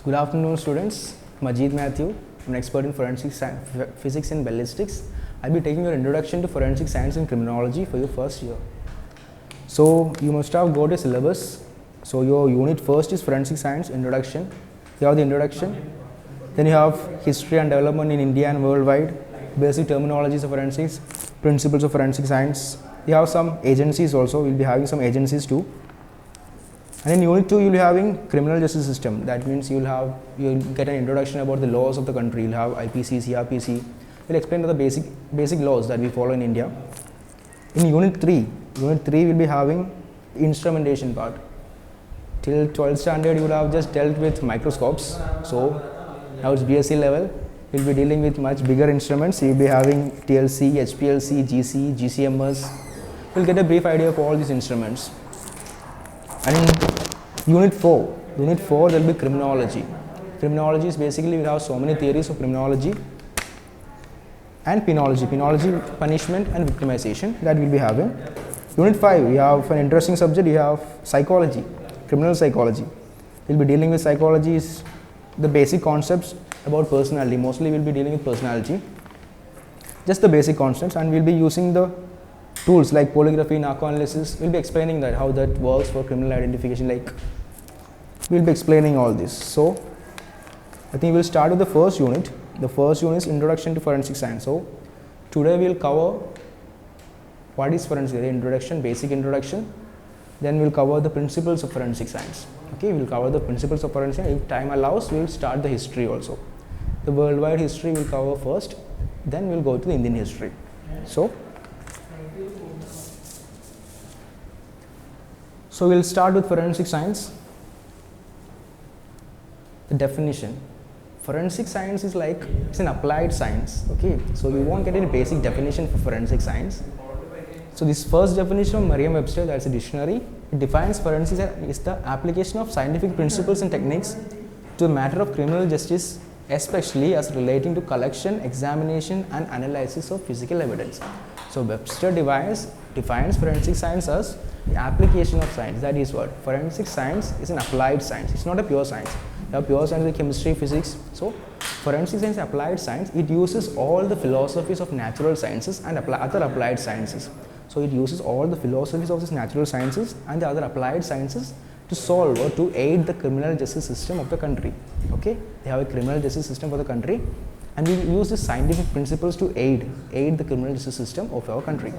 Good afternoon, students. Majid Matthew, I'm an expert in physics and ballistics. I'll be taking your introduction to forensic science and criminology for your first year. So you must have got a syllabus. So your unit first is forensic science introduction. You have the introduction. Then you have history and development in India and worldwide, basic terminologies of forensics, principles of forensic science. You have some agencies also. We'll be having some agencies too. And in unit 2 you'll be having criminal justice system. That means you'll get an introduction about the laws of the country. You'll have IPC, CRPC. We'll explain the basic laws that we follow in India. In unit 3 we'll be having the instrumentation part. Till 12th standard you would have just dealt with microscopes. So now it's BSc level. We'll be dealing with much bigger instruments. You'll be having TLC, HPLC, GC, GCMS. We'll get a brief idea of all these instruments. And in unit 4 there will be criminology. Criminology is basically we have so many theories of criminology and penology, punishment and victimization that we'll be having. Unit 5 we have an interesting subject. You have psychology, criminal psychology. We'll be dealing with psychology, the basic concepts about personality. Mostly we'll be dealing with personality, just the basic concepts, and we'll be using the tools like polygraphy, narcoanalysis. We'll be explaining that how that works for criminal identification. Like we'll be explaining all this. So I think we'll start with the first unit. The first unit is introduction to forensic science. So today we'll cover what is forensic, introduction, basic introduction. Then we'll cover the principles of forensic science. Okay, we'll cover the principles of forensic. If time allows, we'll start the history also. The worldwide history we'll cover first. Then we'll go to the Indian history. So we'll start with forensic science. The definition. Forensic science is like, it's an applied science. Okay, so you won't get any basic definition for forensic science. So this first definition of Merriam-Webster, that's a dictionary, it defines forensic as the application of scientific principles and techniques to a matter of criminal justice, especially as relating to collection, examination and analysis of physical evidence. So Webster defines forensic science as the application of science. That is what? Forensic science is an applied science. It's not a pure science. You have pure science like chemistry, physics. So forensic science is applied science. It uses all the philosophies of natural sciences and other applied sciences. So it uses all the philosophies of these natural sciences and the other applied sciences to solve or to aid the criminal justice system of the country. Okay, they have a criminal justice system for the country, and we use the scientific principles to aid the criminal justice system of our country.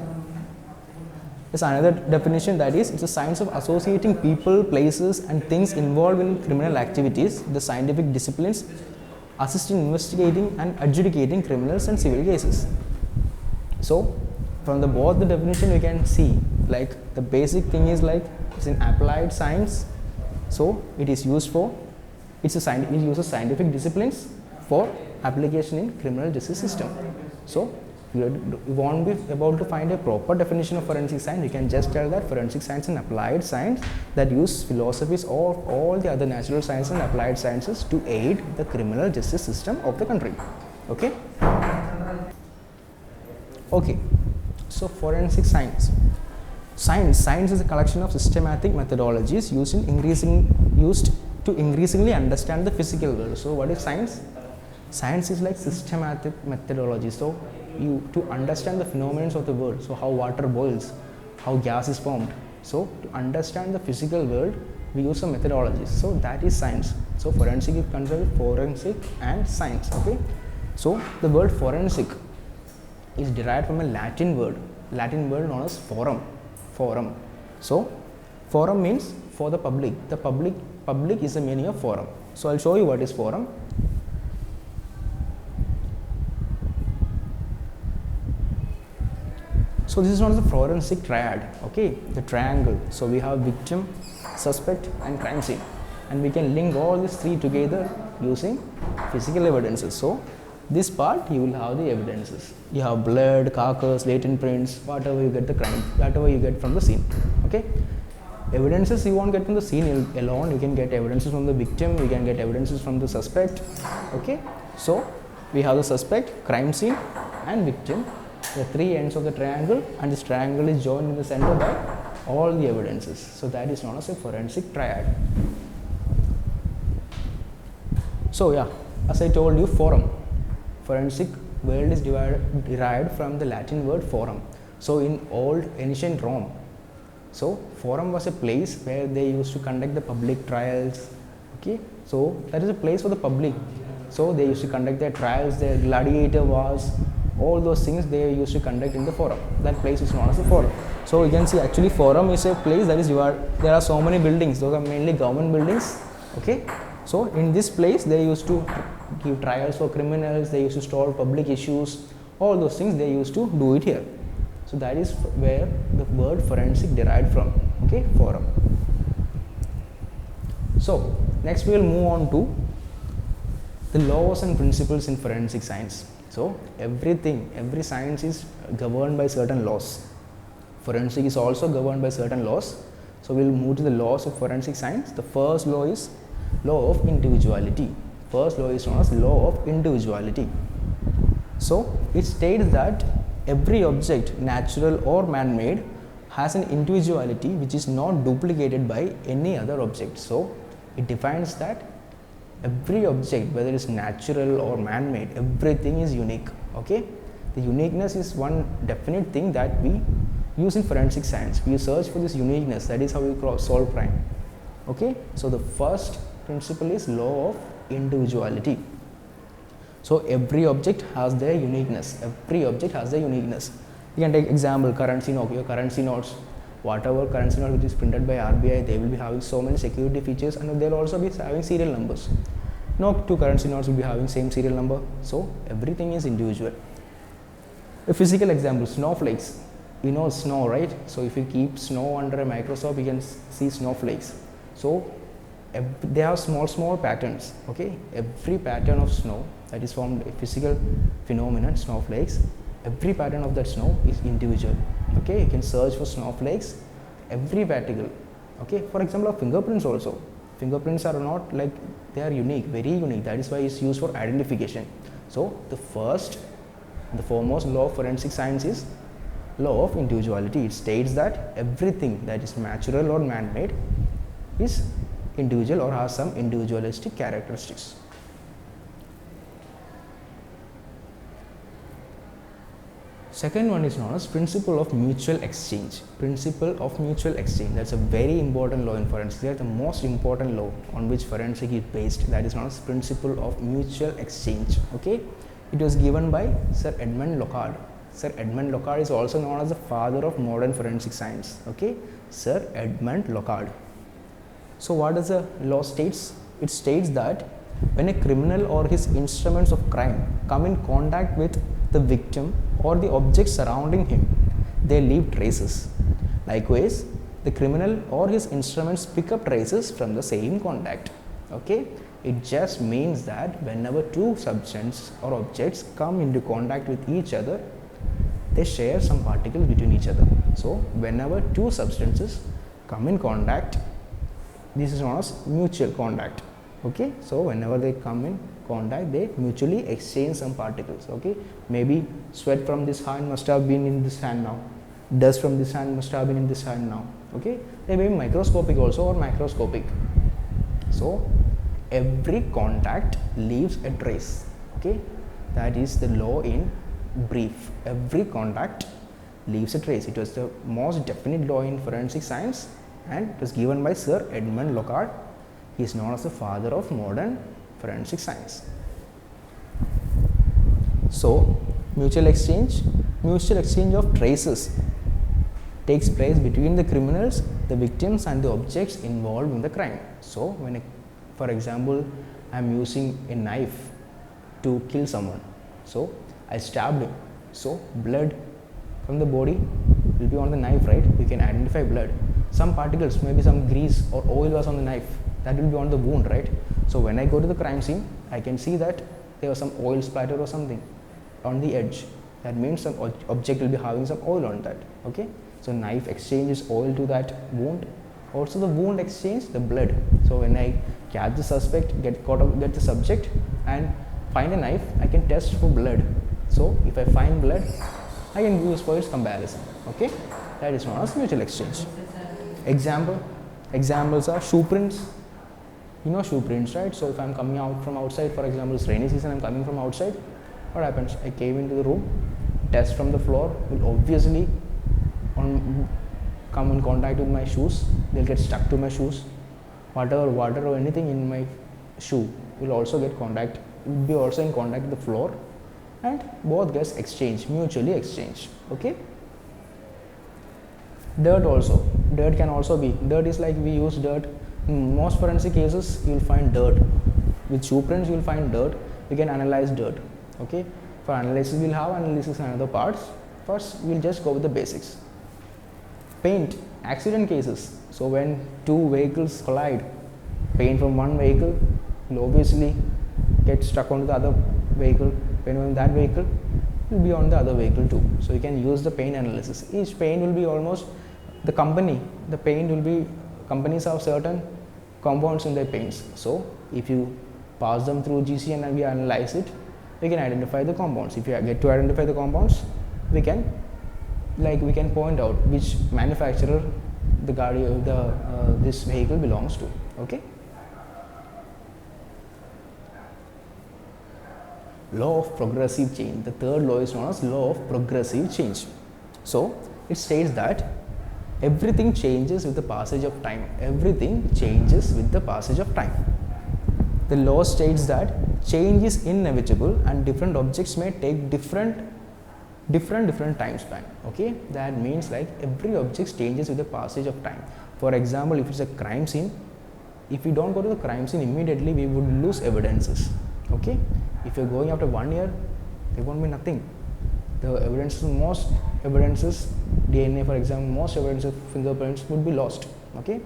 There's another definition, that is, it's a science of associating people, places and things involved in criminal activities, the scientific disciplines, assist in investigating and adjudicating criminals and civil cases. So from both the definition we can see, like the basic thing is like it's an applied science. So it is used for, it uses scientific disciplines for application in criminal justice system. So you won't be able to find a proper definition of forensic science. You can just tell that forensic science is an applied science that uses philosophies of all the other natural sciences and applied sciences to aid the criminal justice system of the country. Okay. So forensic science. Science is a collection of systematic methodologies used to increasingly understand the physical world. So what is science? Science is like systematic methodology. So to understand the phenomena of the world, so how water boils, how gas is formed. So to understand the physical world, we use some methodologies. So that is science. So forensic is considered forensic and science. Okay. So the word forensic is derived from a Latin word known as forum. So forum means for the public. The public is the meaning of forum. So I'll show you what is forum. So this is known as the forensic triad, okay, the triangle. So we have victim, suspect and crime scene, and we can link all these three together using physical evidences. So this part you will have the evidences. You have blood, carcass, latent prints, whatever you get whatever you get from the scene. Okay. Evidences you won't get from the scene alone. You can get evidences from the victim. You can get evidences from the suspect. Okay. So we have the suspect, crime scene, and victim. The three ends of the triangle, and this triangle is joined in the center by all the evidences. So that is known as a forensic triad. So yeah, as I told you, forum, forensic word is derived from the Latin word forum. So in old ancient Rome, so forum was a place where they used to conduct the public trials. Okay, so that is a place for the public. So they used to conduct their trials, their gladiator wars, all those things they used to conduct in the forum. That place is known as a forum. So you can see actually forum is a place that is there are so many buildings, those are mainly government buildings. Okay, so in this place they used to give trials for criminals, they used to solve public issues, all those things they used to do it here. So that is where the word forensic derived from. Okay, forum. So next we will move on to the laws and principles in forensic science. So every science is governed by certain laws. Forensic is also governed by certain laws. So we will move to the laws of forensic science. The first law is law of individuality. First law is known as law of individuality. So it states that every object, natural or man-made, has an individuality which is not duplicated by any other object. So it defines that every object, whether it's natural or man-made, everything is unique. Okay, the uniqueness is one definite thing that we use in forensic science. We search for this uniqueness. That is how we solve crime. Okay, so the first principle is law of individuality. So every object has their uniqueness. Every object has their uniqueness. You can take example currency note. Your currency notes, whatever currency note which is printed by RBI, they will be having so many security features, and they'll also be having serial numbers. No two currency notes will be having same serial number. So everything is individual. A physical example: snowflakes. You know snow, right? So if you keep snow under a microscope, you can see snowflakes. So they have small patterns. Okay, every pattern of snow that is formed a physical phenomenon, snowflakes, every pattern of that snow is individual. Okay, you can search for snowflakes, every particle. Okay, for example, fingerprints also. Fingerprints are not like, they are unique, very unique. That is why it's used for identification. So the first, the foremost law of forensic science is law of individuality. It states that everything that is natural or man-made is individual or has some individualistic characteristics. Second one is known as principle of mutual exchange. Principle of mutual exchange. That's a very important law in forensics. They are the most important law on which forensic is based. That is known as principle of mutual exchange. Okay, it was given by Sir Edmund Locard. Sir Edmund Locard is also known as the father of modern forensic science. Okay, Sir Edmund Locard. So what does the law states? It states that when a criminal or his instruments of crime come in contact with the victim or the objects surrounding him, they leave traces. Likewise, the criminal or his instruments pick up traces from the same contact. Okay, it just means that whenever two substances or objects come into contact with each other, they share some particles between each other. So whenever two substances come in contact, this is known as mutual contact. Okay, so whenever they come in contact, they mutually exchange some particles. Okay, maybe sweat from this hand must have been in this hand now, dust from this hand must have been in this hand now. Okay, they may be microscopic also or macroscopic. So every contact leaves a trace. Okay, that is the law in brief. Every contact leaves a trace. It was the most definite law in forensic science, and it was given by Sir Edmund Locard. He is known as the father of modern forensic science. So mutual exchange of traces takes place between the criminals, the victims, and the objects involved in the crime. So when for example, I am using a knife to kill someone, so I stabbed him, so blood from the body will be on the knife, right? You can identify blood. Some particles, maybe some grease or oil was on the knife, that will be on the wound, right? So when I go to the crime scene, I can see that there was some oil splatter or something on the edge. That means some object will be having some oil on that. Okay, so knife exchanges oil to that wound. Also the wound exchange the blood. So when I catch the suspect, get the subject and find a knife, I can test for blood. So if I find blood, I can use for its comparison. Okay, that is known as mutual exchange. Examples are shoe prints. you know shoe prints, right? So if I'm coming out from outside, for example, it's rainy season, I'm coming from outside, what happens? I came into the room, dust from the floor will obviously come in contact with my shoes, they'll get stuck to my shoes. Whatever water or anything in my shoe will also get contact, will be also in contact with the floor, and both gets exchanged, mutually exchanged. Okay. Dirt also, dirt can also be, dirt is like we use dirt in most forensic cases. You will find dirt with shoe prints, you will find dirt. We can analyze dirt. Okay, for analysis we'll have analysis and other parts. First we'll just go with the basics. Paint, accident cases. So when two vehicles collide, paint from one vehicle will obviously get stuck onto the other vehicle. Paint on that vehicle will be on the other vehicle too. So you can use the paint analysis. Each paint will be almost the company. The paint will be, companies have certain compounds in their paints. So if you pass them through GC and we analyze it, we can identify the compounds. If you get to identify the compounds, we can point out which manufacturer this vehicle belongs to. Okay. Law of progressive change. The third law is known as law of progressive change. So it states that everything changes with the passage of time. Everything changes with the passage of time. The law states that change is inevitable and different objects may take different time span. Okay, that means like every object changes with the passage of time. For example, if it's a crime scene, if we don't go to the crime scene immediately, we would lose evidences. Okay, if you're going after 1 year, there won't be nothing. The evidences, most evidences, DNA for example, most evidences, fingerprints would be lost. Okay,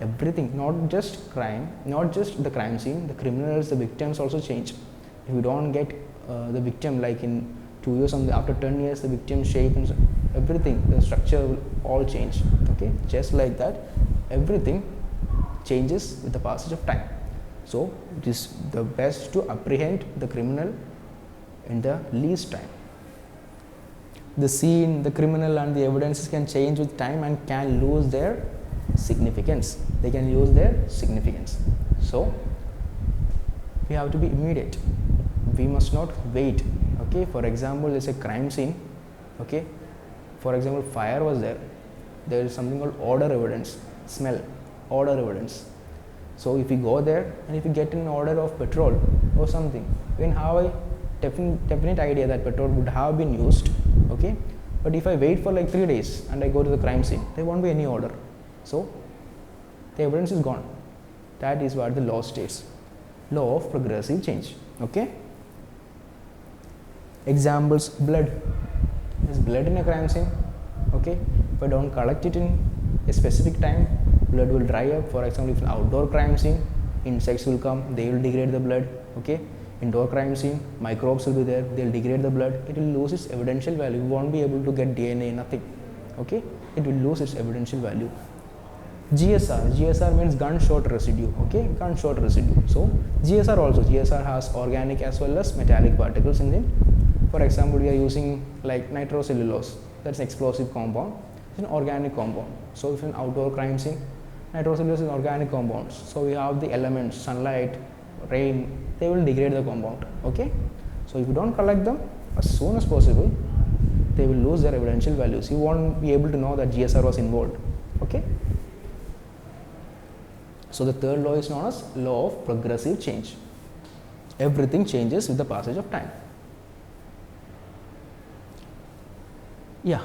everything, not just crime, not just the crime scene, the criminals, the victims also change. If you don't get the victim like in 2 years, after 10 years, the victim shape and everything, the structure will all change. Okay, just like that, everything changes with the passage of time. So it is the best to apprehend the criminal in the least time. The scene, the criminal and the evidences can change with time and can lose their significance. They can lose their significance. So we have to be immediate. We must not wait. Okay, for example, it's a crime scene. Okay, for example, fire was there. There is something called odor evidence, smell, odor evidence. So if we go there and if we get an odor of petrol or something, we can have a definite idea that petrol would have been used. Okay, but if I wait for like 3 days and I go to the crime scene, there won't be any odor. So the evidence is gone. That is what the law states. Law of progressive change. Okay. Examples: blood. There's blood in a crime scene. Okay, if I don't collect it in a specific time, blood will dry up. For example, if an outdoor crime scene, insects will come, they will degrade the blood. Okay, indoor crime scene, microbes will be there, they'll degrade the blood. It will lose its evidential value. You won't be able to get DNA, nothing. Okay, it will lose its evidential value. GSR means gunshot residue. Okay, gunshot residue. So GSR has organic as well as metallic particles in it. For example, we are using like nitrocellulose. That's an explosive compound. It's an organic compound. So if an outdoor crime scene, nitrocellulose is an organic compound. So we have the elements, sunlight, rain, they will degrade the compound. Okay, so if you don't collect them as soon as possible, they will lose their evidential values. You won't be able to know that GSR was involved. Okay, so the third law is known as law of progressive change. Everything changes with the passage of time. Yeah,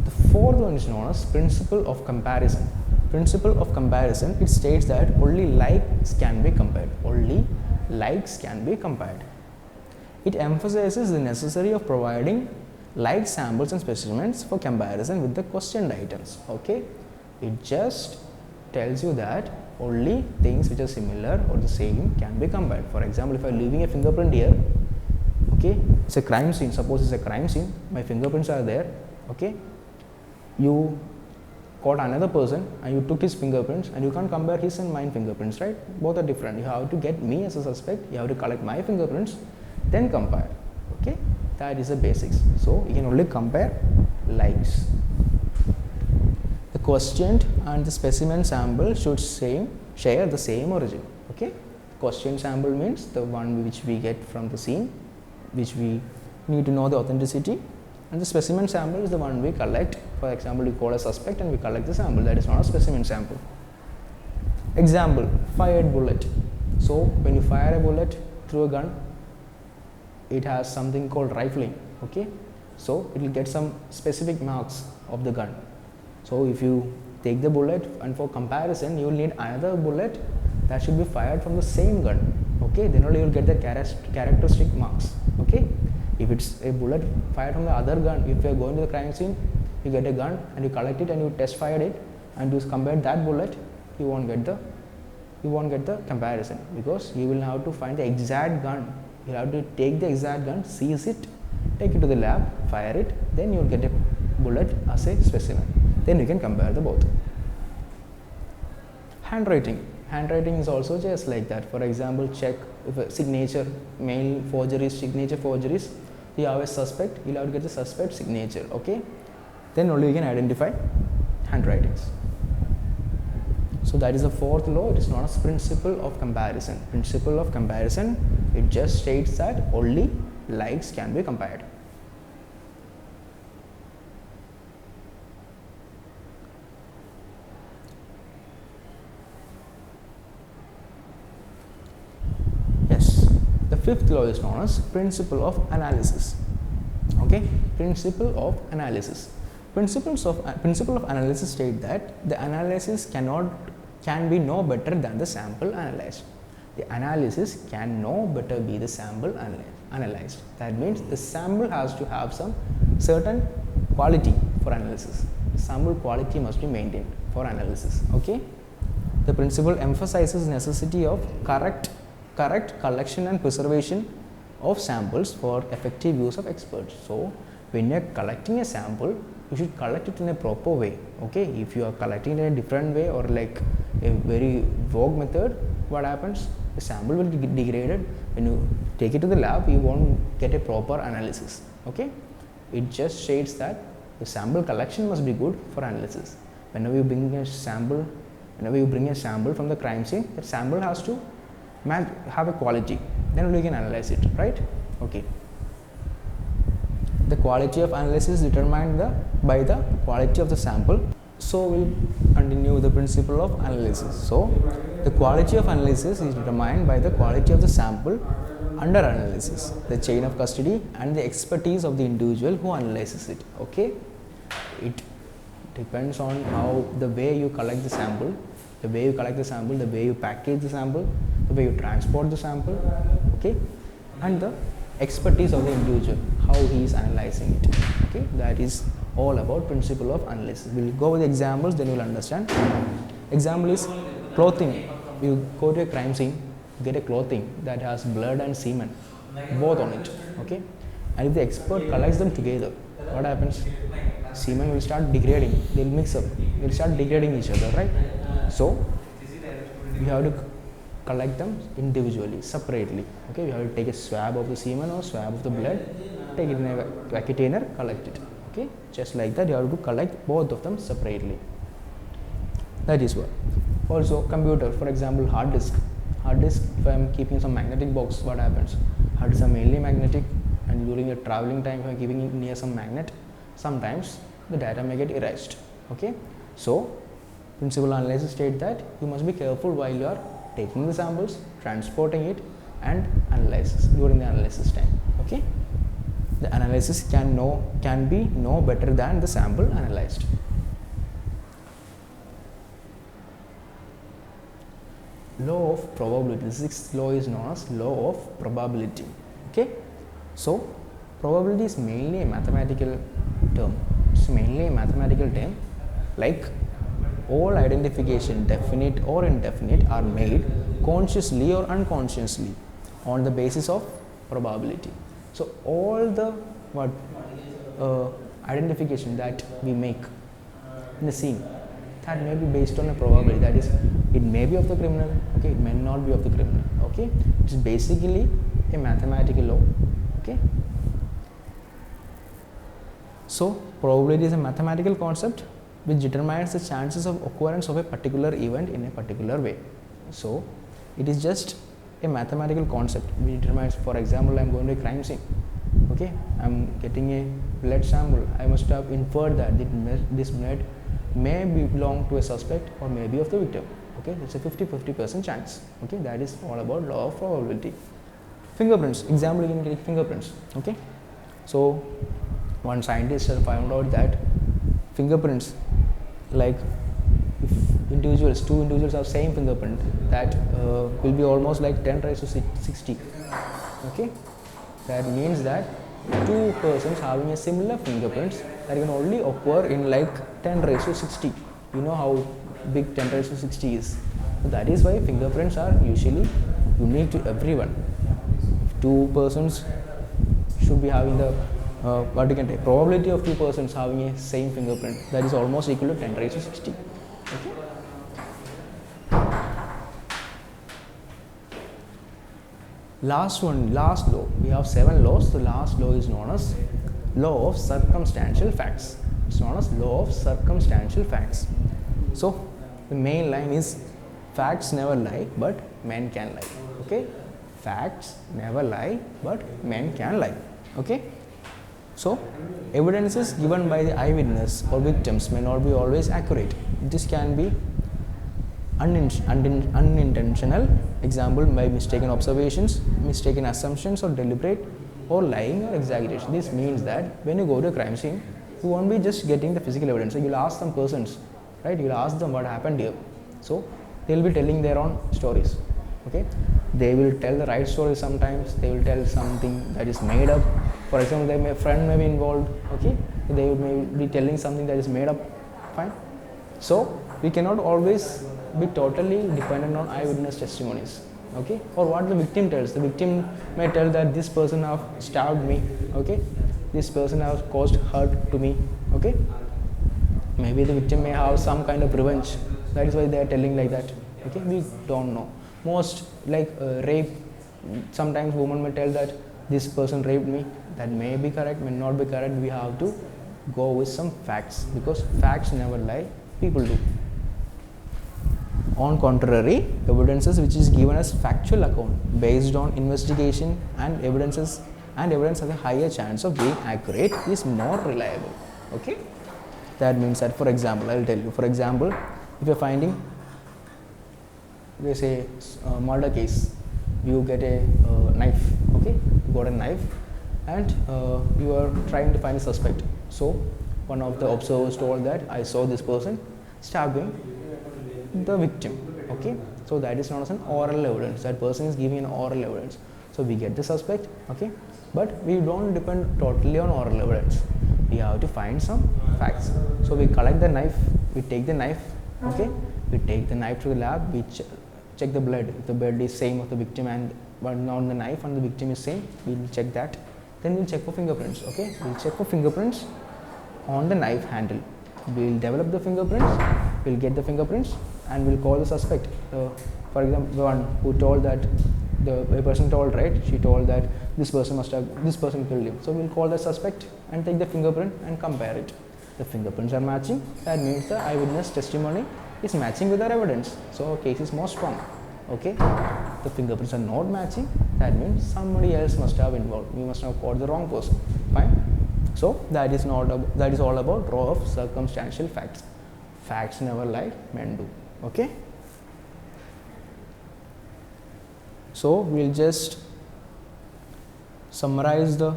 the fourth one is known as principle of comparison. Principle of comparison, it states that only likes can be compared. Only likes can be compared. It emphasizes the necessity of providing like samples and specimens for comparison with the questioned items. Okay, it just tells you that only things which are similar or the same can be compared. For example, if I am leaving a fingerprint here, okay, it's a crime scene. Suppose it's a crime scene, my fingerprints are there. Okay, you caught another person and you took his fingerprints, and you can't compare his and mine fingerprints, right? Both are different. You have to get me as a suspect, you have to collect my fingerprints, then compare. Okay, that is the basics. So you can only compare likes. The questioned and the specimen sample should share the same origin. Okay, question sample means the one which we get from the scene, which we need to know the authenticity, and the specimen sample is the one we collect. For example, we call a suspect and we collect the sample, that is not a specimen sample. Example, fired bullet. So when you fire a bullet through a gun, it has something called rifling. Okay, so it will get some specific marks of the gun. So if you take the bullet, and for comparison you will need another bullet that should be fired from the same gun. Okay, then only you will get the characteristic marks. Okay, if it's a bullet fired from the other gun, if you are going to the crime scene, you get a gun and you collect it and you test fired it and you compare that bullet, you won't get the comparison, because you will have to find the exact gun. You have to take the exact gun, seize it, take it to the lab, fire it, then you will get a bullet as a specimen. Then you can compare the both. Handwriting is also just like that. For example, check if a signature, mail forgeries, signature forgeries, you have a suspect, you will have to get the suspect signature. Okay, then only you can identify handwritings. So that is the fourth law. It is not a principle of comparison. Principle of comparison, it just states that only likes can be compared. Yes, the fifth law is known as principle of analysis. Okay, principle of analysis. Principle of analysis state that the analysis can be no better than the sample analyzed. The analysis can no better be the sample analyzed. That means the sample has to have some certain quality for analysis. The sample quality must be maintained for analysis. Okay. The principle emphasizes necessity of correct collection and preservation of samples for effective use of experts. So when you are collecting a sample, you should collect it in a proper way. Okay, if you are collecting it in a different way or like a very vague method, what happens? The sample will get degraded. When you take it to the lab, you won't get a proper analysis. Okay, it just states that the sample collection must be good for analysis. Whenever you bring a sample from the crime scene, that sample has to have a quality. Then only you can analyze it, right? Okay. The quality of analysis is determined by the quality of the sample. So we'll continue the principle of analysis. So the quality of analysis is determined by the quality of the sample under analysis, the chain of custody and the expertise of the individual who analyzes it. Okay, it depends on how the way you collect the sample, the way you package the sample, the way you transport the sample. Okay, and the expertise of the individual, how he is analyzing it. Okay, that is all about principle of analysis. We will go with examples, then you will understand. Example is clothing. You go to a crime scene, get a clothing that has blood and semen both on it. Okay, and if the expert collects them together, what happens? Semen will start degrading. They will mix up. They will start degrading each other, right? So you have to collect them individually, separately. Okay, you have to take a swab of the semen or swab of the blood, take it in a container, collect it. Okay, just like that, you have to collect both of them separately. That is what. Also, computer, for example, hard disk. Hard disk, if I am keeping some magnetic box, what happens? Hard disks are mainly magnetic, and during your traveling time, if I am keeping it near some magnet, sometimes the data may get erased. Okay, so principle analysis state that you must be careful while you are taking the samples, transporting it, and analysis during the analysis time. Okay, the analysis can be no better than the sample analyzed. Law of probability. The sixth law is known as law of probability. Okay, so probability is mainly a mathematical term. It's mainly a mathematical term. Like all identification, definite or indefinite, are made consciously or unconsciously on the basis of probability. So all the identification that we make in the scene, that may be based on a probability. That is, it may be of the criminal. Okay, it may not be of the criminal. Okay, it is basically a mathematical law. Okay, so probability is a mathematical concept which determines the chances of occurrence of a particular event in a particular way. So It is just a mathematical concept. We determine, for example, I am going to a crime scene. Okay, I am getting a blood sample. I must have inferred that this blood may belong to a suspect or maybe of the victim. Okay, it's a 50-50% chance. Okay, that is all about law of probability. Fingerprints. Example, you can take fingerprints. Okay, so one scientist has found out that fingerprints, like if two individuals have same fingerprint, that will be almost like 10 raised to 60. Okay, that means that two persons having a similar fingerprints that can only occur in like 10 raised to 60. You know how big 10 raised to 60 is. So that is why fingerprints are usually unique to everyone. If two persons should be having the what you can take, probability of two persons having a same fingerprint, that is almost equal to 10 raised to 60. Okay. Last law. We have 7 laws. The last law is known as law of circumstantial facts. It's known as law of circumstantial facts. So the main line is facts never lie, but men can lie. Okay, facts never lie, but men can lie. Okay, so evidences given by the eyewitness or victims may not be always accurate. This can be unintentional, example by mistaken observations, mistaken assumptions, or deliberate or lying or exaggeration. This means that when you go to a crime scene, you won't be just getting the physical evidence. So you'll ask some persons, right? You'll ask them what happened here. So they'll be telling their own stories. Okay, they will tell the right story. Sometimes they will tell something that is made up. For example, their friend may be involved. Okay, they may be telling something that is made up. Fine. So we cannot always be totally dependent on eyewitness testimonies. Okay, or what the victim tells. The victim may tell that this person have stabbed me. Okay, this person has caused hurt to me. Okay, maybe the victim may have some kind of revenge. That is why they are telling like that. Okay, we don't know. Most like rape, sometimes women may tell that this person raped me. That may be correct, may not be correct. We have to go with some facts, because facts never lie, people do. On contrary, evidences which is given as factual account based on investigation and evidence has a higher chance of being accurate is more reliable. Okay, that means that, for example, I will tell you. For example, if you are finding, they say murder case, you get a knife. Okay, you got a knife and you are trying to find a suspect. So one of the observers told that I saw this person stabbing the victim. Okay, so that is known as an oral evidence. That person is giving an oral evidence. So we get the suspect. Okay, but we don't depend totally on oral evidence. We have to find some facts. So we collect the knife, we take the knife. Okay, we take the knife to the lab, we check the blood. If the blood is same of the victim and one on the knife and the victim is same, we will check that. Then we'll check for fingerprints. Okay, we'll check for fingerprints on the knife handle. We'll develop the fingerprints, we'll get the fingerprints, and we'll call the suspect. For example, the one who told that, the person told, right? She told that this person killed him. So we'll call the suspect and take the fingerprint and compare it. The fingerprints are matching. That means the eyewitness testimony is matching with our evidence. So case is more strong. Okay. The fingerprints are not matching. That means somebody else must have involved. We must have caught the wrong person. Fine. So that is all about law of circumstantial facts. Facts never lie, men do. Okay. So we'll just summarize the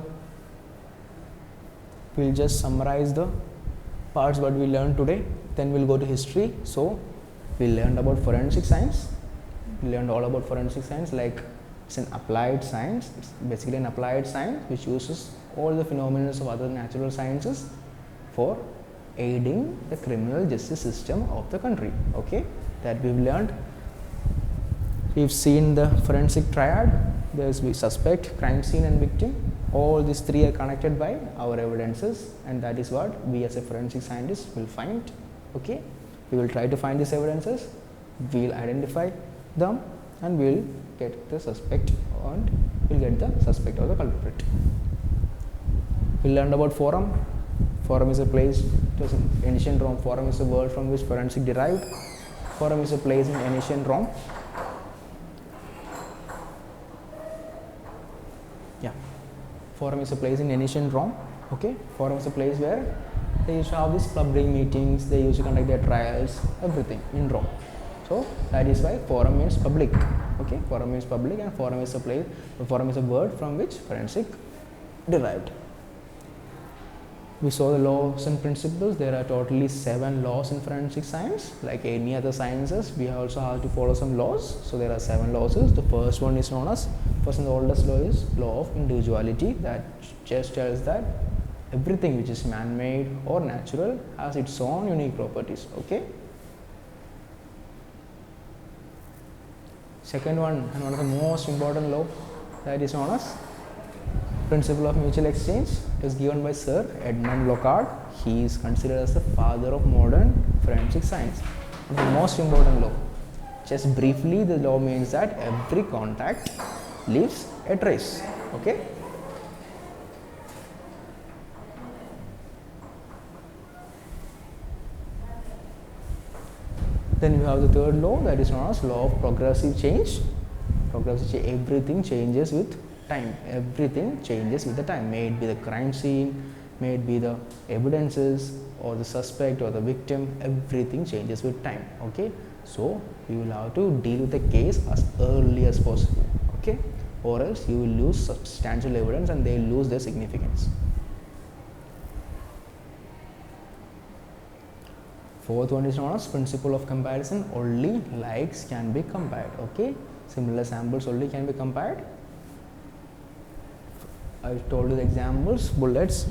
parts what we learned today. Then we'll go to history. So we learned about forensic science. We learned all about forensic science, like it's an applied science. It's basically an applied science which uses all the phenomena of other natural sciences for aiding the criminal justice system of the country. Okay, that we've learned. We've seen the forensic triad. There's suspect, crime scene, and victim. All these three are connected by our evidences, and that is what we as a forensic scientist will find. Okay, we will try to find these evidences, we'll identify them, and we'll get the suspect, and we'll get the suspect or the culprit. We learned about forum. Forum is a place, it was in ancient Rome. Forum is a word from which forensic derived. Forum is a place in ancient Rome. Forum is a place in ancient Rome. Okay, forum is a place where they used to have these public meetings, they used to conduct their trials, everything in Rome. So that is why forum means public. Okay, forum means public, and forum is a place. Forum is a word from which forensic derived. We saw the laws and principles. There are totally 7 laws in forensic science. Like any other sciences, we also have to follow some laws. So there are 7 laws. The first one is known as, first and the oldest law is law of individuality, that just tells that everything which is man-made or natural has its own unique properties. Okay. Second one, and one of the most important law, that is known as principle of mutual exchange, is given by Sir Edmund Locard. He is considered as the father of modern forensic science. The most important law. Just briefly, the law means that every contact leaves a trace. Okay. Then we have the third law, that is known as law of progressive change. Everything changes with time. Everything changes with the time. May it be the crime scene, may it be the evidences or the suspect or the victim, everything changes with time. Okay, so you will have to deal with the case as early as possible. Okay, or else you will lose substantial evidence and they will lose their significance. Fourth one is known as principle of comparison. Only likes can be compared. Okay, similar samples only can be compared. I told you the examples. Bullets.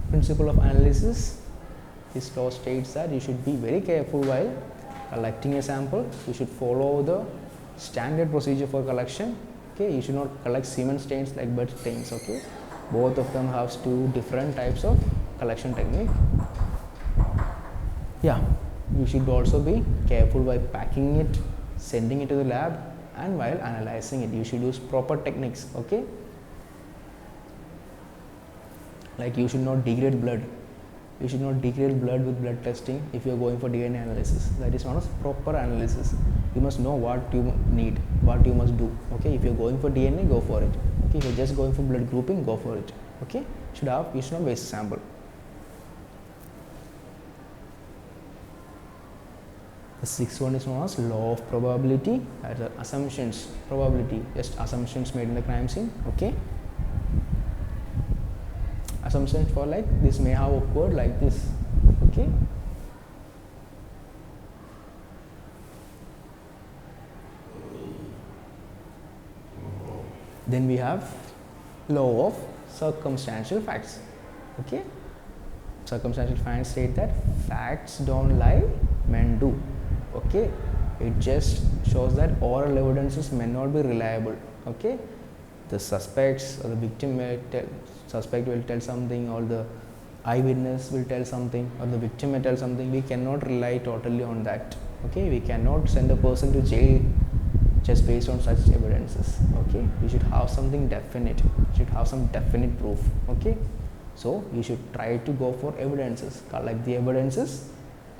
Principle of analysis. This law states that you should be very careful while collecting a sample. You should follow the standard procedure for collection. Okay, you should not collect cement stains like blood stains. Okay, both of them have 2 different types of collection technique. Yeah, you should also be careful by packing it, sending it to the lab, and while analyzing it, you should use proper techniques. Okay, like you should not degrade blood. You should not degrade blood with blood testing if you are going for DNA analysis. That is known as proper analysis. You must know what you need, what you must do. Okay, if you are going for DNA, go for it. Okay, if you are just going for blood grouping, go for it. Okay, you should not waste a sample. The sixth one is known as law of probability. That is assumptions, probability, just assumptions made in the crime scene. Okay, assumptions for like this may have occurred like this. Okay, then we have law of circumstantial facts. Okay, circumstantial facts state that facts don't lie, men do. Okay, it just shows that oral evidences may not be reliable. Okay, the suspects or the victim suspect will tell something, or the eyewitness will tell something, or the victim may tell something. We cannot rely totally on that. Okay, we cannot send a person to jail just based on such evidences. Okay, you should have something definite, you should have some definite proof. Okay, so you should try to go for evidences, collect the evidences.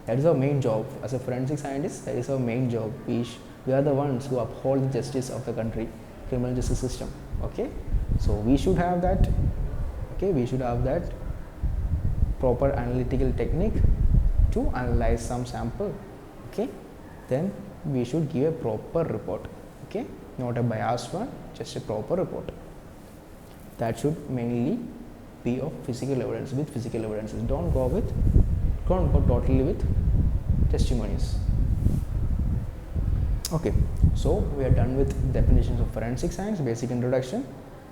That is our main job as a forensic scientist. That is our main job. We are the ones who uphold the justice of the country, criminal justice system. Okay, so we should have that. Okay, we should have that proper analytical technique to analyze some sample. Okay, then we should give a proper report. Okay, not a biased one, just a proper report. That should mainly be of physical evidence, with physical evidences. Don't go totally with testimonies. Okay, so we are done with definitions of forensic science, basic introduction,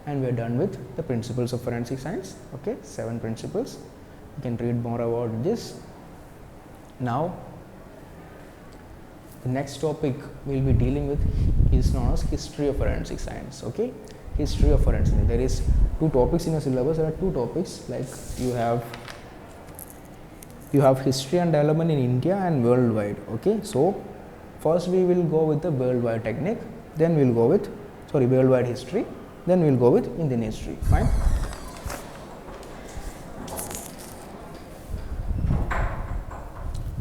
and we are done with the principles of forensic science. Okay, 7 principles. You can read more about this. Now, the next topic we'll be dealing with is known as history of forensic science. Okay, history of forensic. There is 2 topics in your syllabus. There are 2 topics, like you have history and development in India and worldwide. Okay, so first we will go with the worldwide technique, then we will go with worldwide history, then we will go with Indian history. Fine.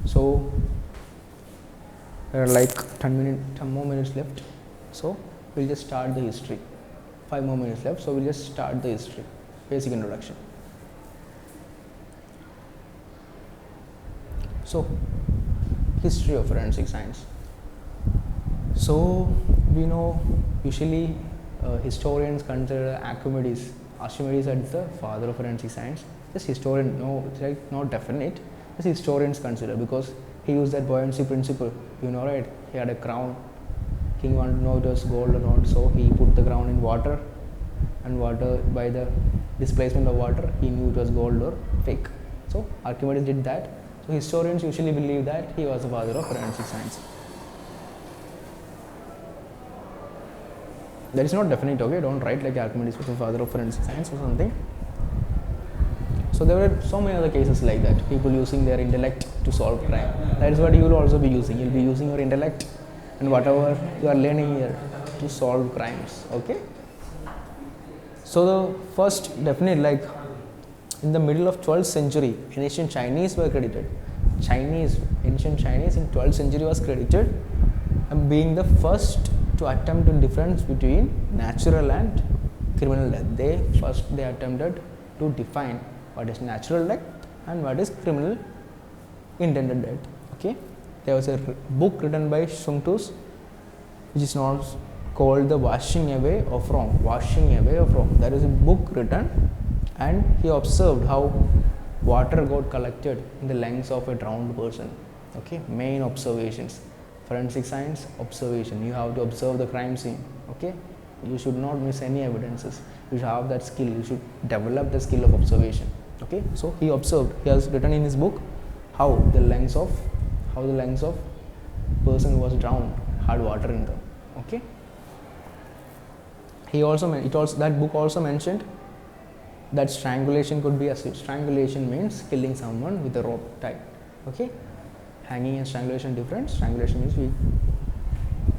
So there are like 10 more minutes left. So we'll just start the history. 5 more minutes left, so we'll just start the history, basic introduction. So, history of forensic science. So, we know usually historians consider Archimedes as the father of forensic science. Just historian, no, it's like not definite. Just historians consider, because he used that buoyancy principle. You know, right? He had a crown. King wanted to know it was gold or not, so he put the crown in water, and water, by the displacement of water, he knew it was gold or fake. So Archimedes did that. So historians usually believe that he was the father of forensic science. That is not definite, okay? Don't write like Archimedes was the father of forensic science or something. So there were so many other cases like that. People using their intellect to solve crime. That is what you will also be using. You will be using your intellect and whatever you are learning here to solve crimes. Okay. So the first definite, like in the middle of 12th century, ancient Chinese were credited. Ancient Chinese in 12th century was credited and being the first to attempt the difference between natural and criminal death. They attempted to define what is natural death and what is criminal intended death. Okay, there was a book written by Sun Tzu, which is not called The Washing Away of Wrong. Washing Away of Wrong. That is a book written, and he observed how water got collected in the lungs of a drowned person. Okay, main observations. Forensic science observation. You have to observe the crime scene. Okay, you should not miss any evidences. You should have that skill. You should develop the skill of observation. Okay, so he observed. He has written in his book how the lungs of person who was drowned had water in them. Okay. That book also mentioned that strangulation could be assumed. Strangulation means killing someone with a rope tied. Okay. Hanging and strangulation different. Strangulation means we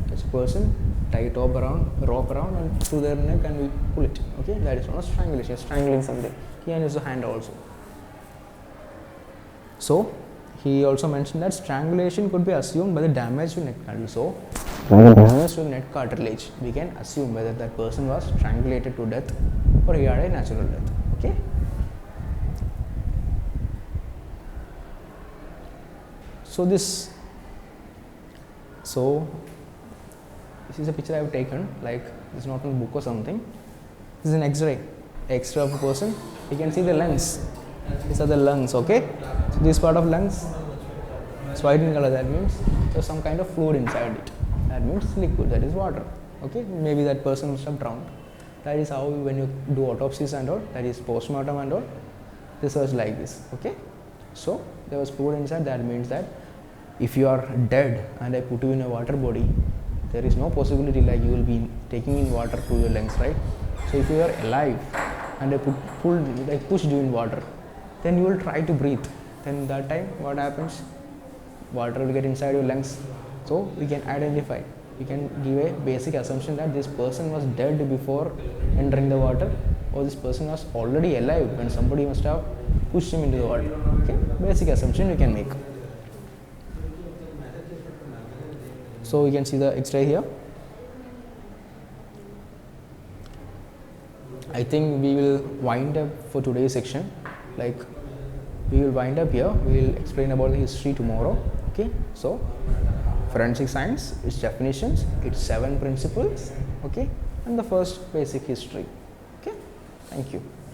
touch a person, tie a rope around and through their neck and we pull it. Okay, that is known as strangulation. Strangling something. He can use the hand also. So he also mentioned that strangulation could be assumed by the damage to neck cartilage. So by the damage to neck cartilage, we can assume whether that person was strangulated to death or he had a natural death. Okay. So this is a picture I have taken, like it's not in a book or something. This is an X-ray of a person. You can see the lungs. These are the lungs. Okay. So this part of lungs, it's white in color. That means there's some kind of fluid inside it. That means liquid. That is water. Okay. Maybe that person must have drowned. That is how when you do autopsies and all, that is postmortem and all, research like this. Okay. So there was fluid inside. That means that if you are dead and I put you in a water body, there is no possibility like you will be taking in water through your lungs, right? So if you are alive and I pushed you in water, then you will try to breathe. Then that time what happens? Water will get inside your lungs. So we can identify. We can give a basic assumption that this person was dead before entering the water, or this person was already alive when somebody must have pushed him into the water. Okay, basic assumption we can make. So you can see the X-ray here. I think we will wind up for today's section. Like we will wind up here. We will explain about the history tomorrow. Okay. So forensic science, its definitions, its 7 principles. Okay, and the first basic history. Okay. Thank you.